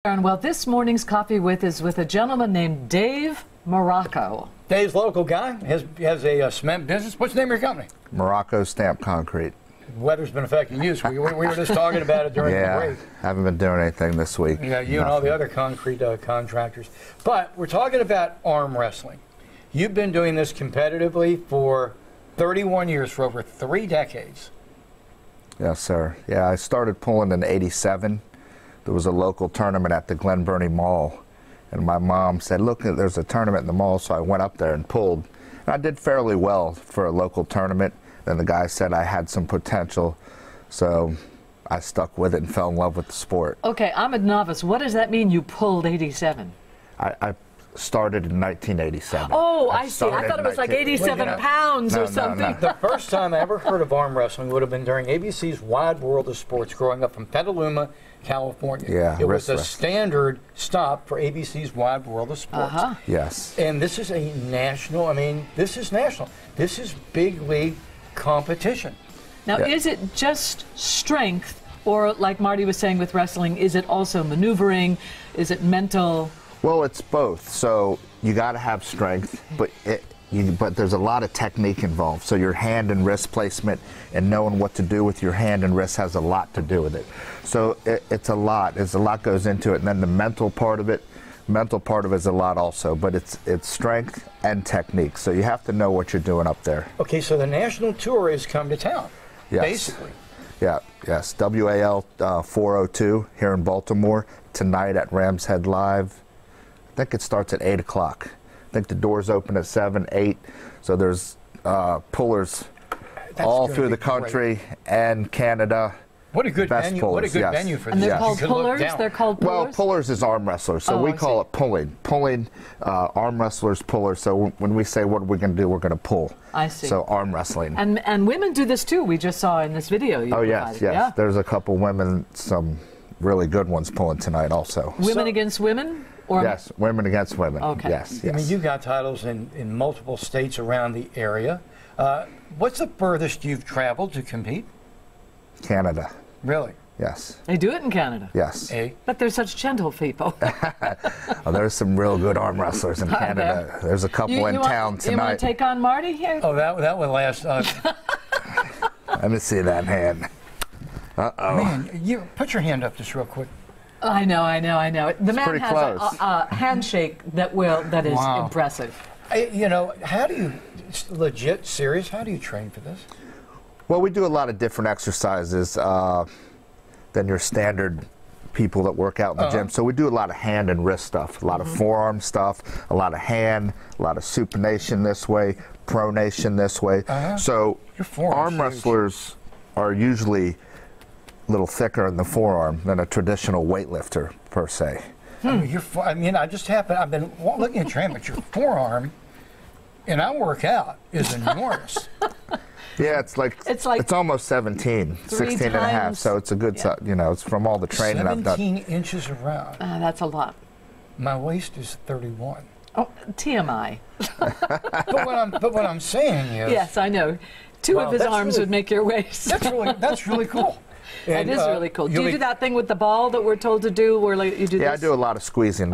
Well, this morning's Coffee With is with a gentleman named Dave Marrocco. Dave's local guy has a cement business. What's the name of your company? Marrocco Stamp Concrete. Weather's been affecting you, so we were just talking about it during the break. I haven't been doing anything this week. Yeah, you and all the other concrete contractors. But we're talking about arm wrestling. You've been doing this competitively for 31 years, for over 3 decades. Yes, sir. Yeah, I started pulling in '87. There was a local tournament at the Glen Burnie Mall, and my mom said, look, there's a tournament in the mall, so I went up there and pulled. And I did fairly well for a local tournament. Then the guy said I had some potential, so I stuck with it and fell in love with the sport. Okay, I'm a novice. What does that mean, you pulled '87? I started in 1987. Oh, I see. I thought it was like 87 pounds or something. No. The first time I ever heard of arm wrestling would have been during ABC's Wide World of Sports, growing up from Petaluma, California. Yeah, it was a standard stop for ABC's Wide World of Sports. Yes. And this is a national, this is national. This is big league competition. Now, is it just strength, or like Marty was saying with wrestling, is it also maneuvering? Is it mental? Well, it's both. So you got to have strength, but there's a lot of technique involved. So your hand and wrist placement and knowing what to do with your hand and wrist has a lot to do with it. So it's a lot. There's a lot goes into it, and then the mental part of it. Mental part of it is a lot also, but it's strength and technique. So you have to know what you're doing up there. Okay, so the national tour has come to town, basically. Yeah, yes. WAL 402 here in Baltimore tonight at Rams Head Live. I think it starts at 8 o'clock. I think the doors open at 7, 8. So there's pullers all through the country and Canada. What a good venue! Pullers, what a good venue for this. And they're called pullers. They're called pullers. Well, pullers is arm wrestlers, so we call it pulling. Pulling, arm wrestlers, pullers. So when we say what are we going to do, we're going to pull. I see. So arm wrestling. And women do this too. We just saw in this video. You yes. Yeah. There's a couple women, some really good ones pulling tonight also. Women against women? Or yes, women against women. Okay. Yes. I mean, you got titles in multiple states around the area. What's the furthest you've traveled to compete? Canada. Really? Yes. They do it in Canada. Yes. But they're such gentle people. There's some real good arm wrestlers in Canada. There's a couple in town tonight. You want to take on Marty here? Oh, that would last. Let me see that hand. Uh-oh. Man, you put your hand up just real quick. I know. The man has a handshake that is impressive. How do you, legit, serious, how do you train for this? Well, we do a lot of different exercises than your standard people that work out in the gym. So we do a lot of hand and wrist stuff, a lot of forearm stuff, a lot of hand, a lot of supination this way, pronation this way. So arm wrestlers are usually a little thicker in the forearm than a traditional weightlifter per se. I've been looking at your hand, but your forearm, and I work out, is enormous. Yeah, it's almost 17, 16 and a half, so it's a good size, it's from all the training I've done. 17 inches around. That's a lot. My waist is 31. Oh, TMI. but what I'm saying is... Yes, I know. Two of his arms would make your waist. That's really cool. It is really cool. Do you do that thing with the ball that we're told to do, where you do this? Yeah, I do a lot of squeezing,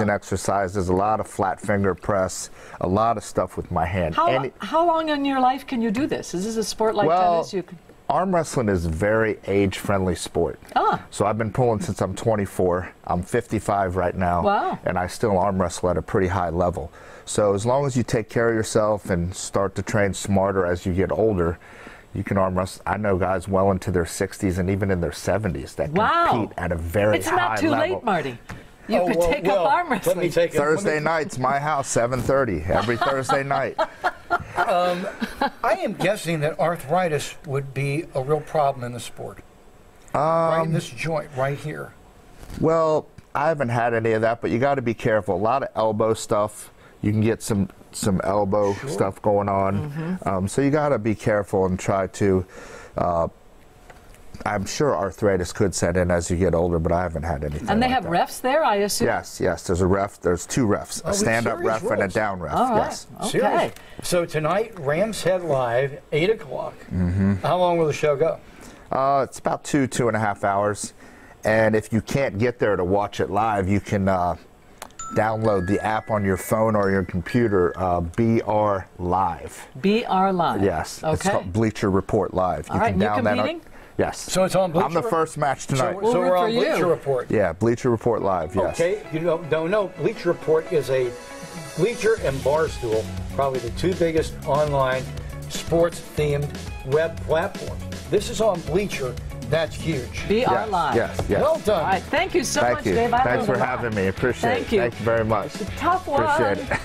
exercises, a lot of flat finger press, a lot of stuff with my hand. How long in your life can you do this? Is this a sport like tennis? Arm wrestling is a very age-friendly sport. So I've been pulling since I'm 24. I'm 55 right now. Wow. And I still arm wrestle at a pretty high level. So as long as you take care of yourself and start to train smarter as you get older, you can arm wrestle. I know guys well into their 60s and even in their 70s that compete at a very high level. It's not too late, Marty. You could take up arm wrestling. Thursday nights, my house, 7:30, every Thursday night. I am guessing that arthritis would be a real problem in the sport. Right in this joint, right here. Well, I haven't had any of that, but you got to be careful. A lot of elbow stuff. You can get some elbow stuff going on. So you got to be careful and try to. I'm sure arthritis could set in as you get older, but I haven't had anything. And they have refs there, I assume? Yes. There's a ref. There's 2 refs, a stand-up ref and a down ref. All right. Yes. Okay. Seriously. So tonight, Rams Head Live, 8 o'clock. How long will the show go? It's about 2.5 hours. And if you can't get there to watch it live, you can download the app on your phone or your computer, BR Live. BR Live. Yes. Okay. It's called Bleacher Report Live. All right, can you're down that competing? Yes. So it's on Bleacher. I'm the first match tonight. So, We'll so root we're for on you. Bleacher Report. Yeah, Bleacher Report Live, yes. Okay, you don't know, Bleacher Report is a Bleacher and Barstool, probably the two biggest online sports-themed web platforms. This is on Bleacher. That's huge. BR Yes, Live. yes, yes. Well done. All right, thank you so Thank much, you. Dave. I Thanks learned for a lot. having me. Appreciate Thank it. you. Thank you very much. Tough one. Appreciate it.